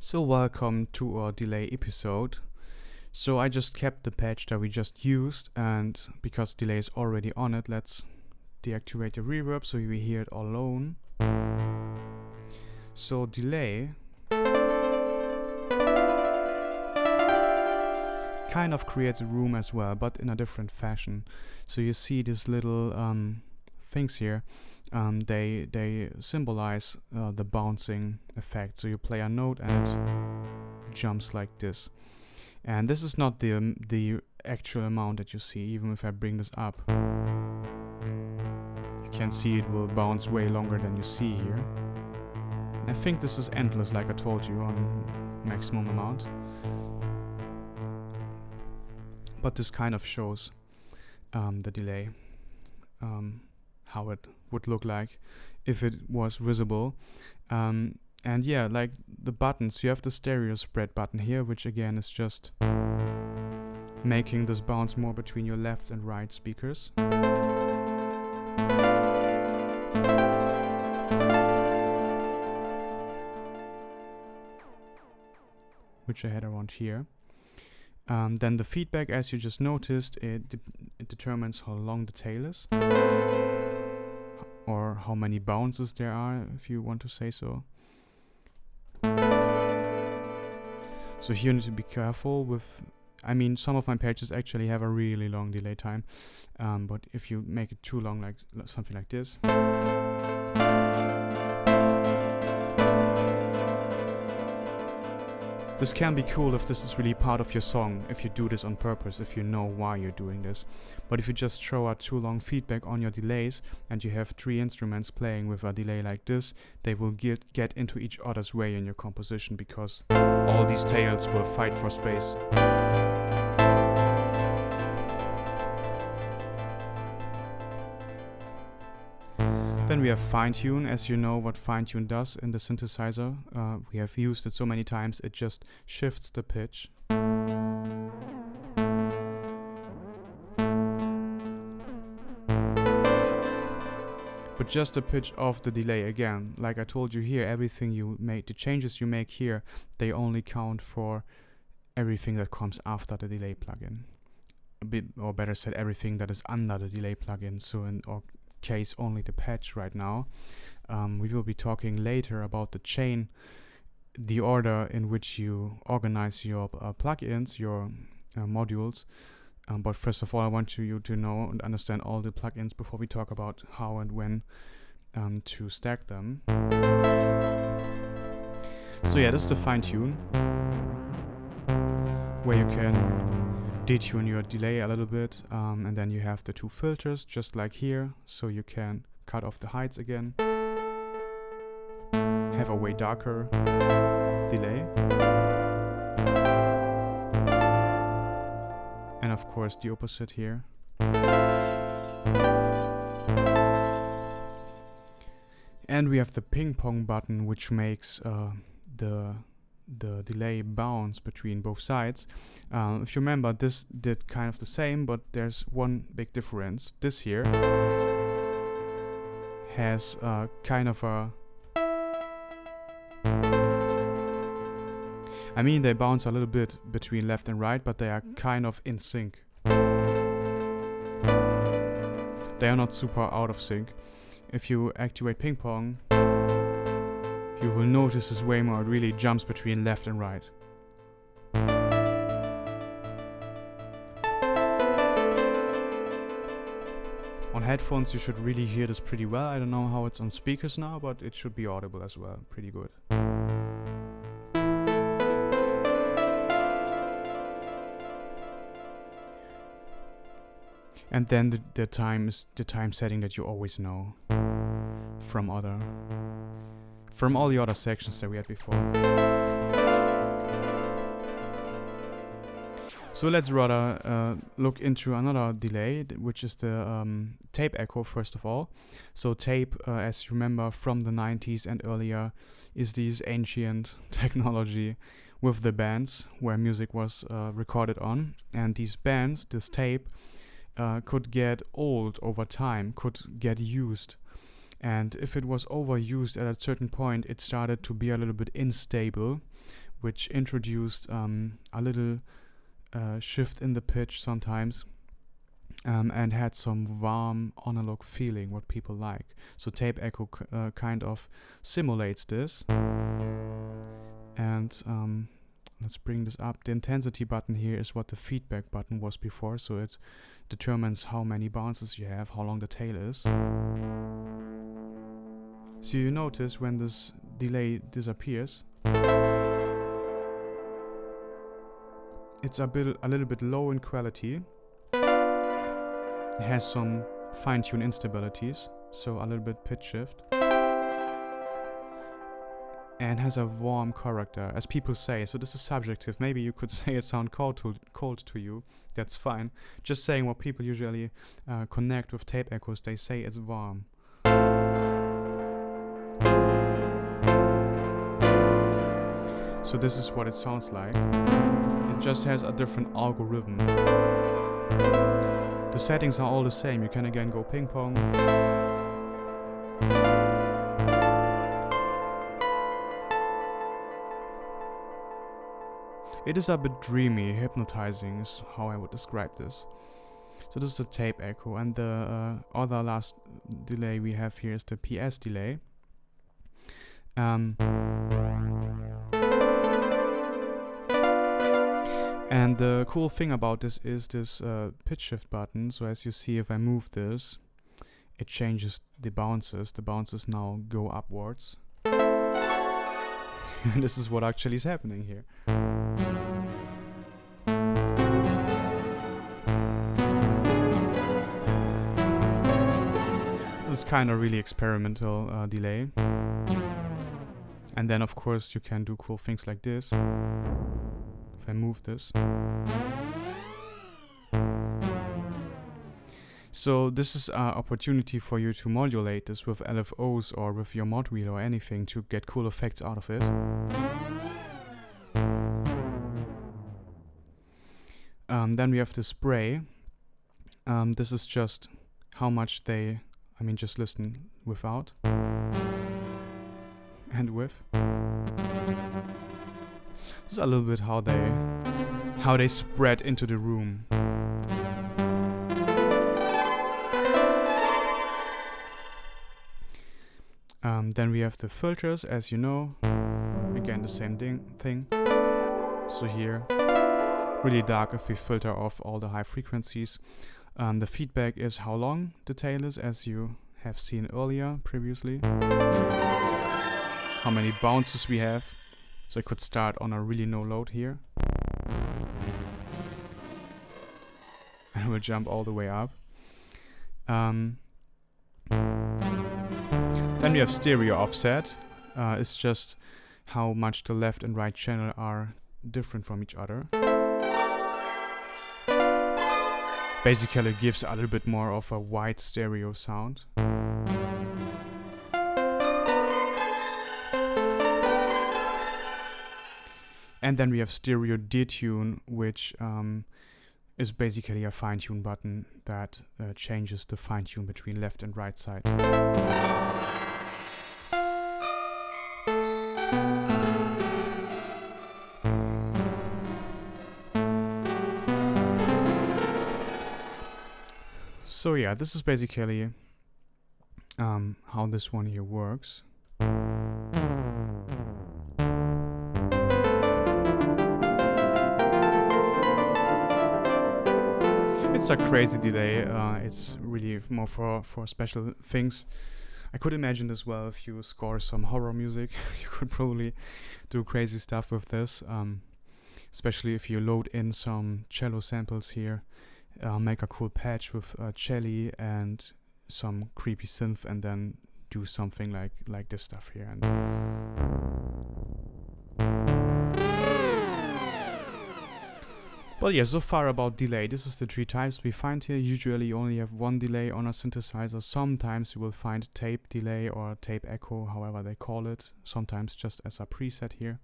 So welcome to our delay episode. So I just kept the patch that we just used, and because delay is already on it, let's deactivate the reverb so we hear it all alone. So delay kind of creates a room as well, but in a different fashion. So you see these little things here. They symbolize the bouncing effect. So you play a note and it jumps like this. And this is not the actual amount that you see. Even if I bring this up, you can see it will bounce way longer than you see here. I think this is endless, like I told you, on maximum amount. But this kind of shows the delay, how it would look like if it was visible. And yeah, like the buttons, you have the stereo spread button here, which again is just making this bounce more between your left and right speakers. Which I had around here. Then the feedback, as you just noticed, it determines how long the tail is, or how many bounces there are, if you want to say so. So here you need to be careful with, some of my patches actually have a really long delay time, but if you make it too long, like something like this, this can be cool if this is really part of your song, if you do this on purpose, if you know why you're doing this. But if you just throw out too long feedback on your delays and you have three instruments playing with a delay like this, they will get into each other's way in your composition, because all these tails will fight for space. Then we have fine tune. As you know what fine tune does in the synthesizer, we have used it so many times, it just shifts the pitch. But just the pitch of the delay again. Like I told you here, everything you make, the changes you make here, they only count for everything that comes after the delay plugin. A bit, or better said, everything that is under the delay plugin. So in our case, only the patch right now. We will be talking later about the chain, the order in which you organize your plugins, your modules. But first of all, I want you to know and understand all the plugins before we talk about how and when to stack them. So yeah, this is the fine tune, where you can detune your delay a little bit, and then you have the two filters, just like here, so you can cut off the highs again, have a way darker delay, and of course the opposite here. And we have the ping pong button, which makes the delay bounce between both sides. If you remember, this did kind of the same, but there's one big difference. This here has kind of a... they bounce a little bit between left and right, but they are kind of in sync. They are not super out of sync. If you activate ping pong, you will notice this way more, it really jumps between left and right. On headphones you should really hear this pretty well. I don't know how it's on speakers now, but it should be audible as well, pretty good. And then the time setting that you always know from all the other sections that we had before. So let's rather look into another delay, which is the tape echo first of all. So tape, as you remember from the 90s and earlier, is this ancient technology with the bands where music was recorded on. And these bands, this tape, could get old over time, could get used. And if it was overused at a certain point, it started to be a little bit unstable, which introduced a little shift in the pitch sometimes, and had some warm analog feeling what people like. So tape echo kind of simulates this. And let's bring this up. The intensity button here is what the feedback button was before, so it determines how many bounces you have, how long the tail is. So you notice when this delay disappears, it's a little bit low in quality. It has some fine-tune instabilities, so a little bit pitch shift. And has a warm character, as people say. So this is subjective. Maybe you could say it sounds cold to you. That's fine. Just saying what people usually connect with tape echoes. They say it's warm. So this is what it sounds like. It just has a different algorithm. The settings are all the same. You can again go ping pong. It is a bit dreamy, hypnotizing is how I would describe this. So this is a tape echo, and the other last delay we have here is the PS delay. And the cool thing about this is this pitch shift button. So as you see, if I move this, it changes the bounces. The bounces now go upwards. And this is what actually is happening here. This is kind of really experimental delay. And then of course you can do cool things like this. If I move this. So this is an opportunity for you to modulate this with LFOs or with your mod wheel or anything to get cool effects out of it. Then we have the spray. This is just how much just listen without and with. This is a little bit how they spread into the room. Then we have the filters, as you know. Again, the same thing. So here, really dark if we filter off all the high frequencies. The feedback is how long the tail is, as you have seen earlier, previously. How many bounces we have. So I could start on a really no load here. And we'll jump all the way up. Then we have stereo offset. It's just how much the left and right channel are different from each other. Basically it gives a little bit more of a wide stereo sound. And then we have stereo detune, which is basically a fine-tune button that changes the fine-tune between left and right side. So yeah, this is basically how this one here works. It's a crazy delay. It's really more for special things. I could imagine as well if you score some horror music, you could probably do crazy stuff with this. Especially if you load in some cello samples here. Make a cool patch with cello and some creepy synth, and then do something like this stuff here. And but yeah, so far about delay. This is the three types we find here. Usually you only have one delay on a synthesizer. Sometimes you will find tape delay or tape echo, however they call it. Sometimes just as a preset here.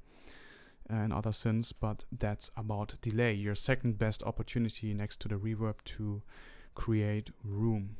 And other synths, but that's about delay. Your second best opportunity next to the reverb to create room.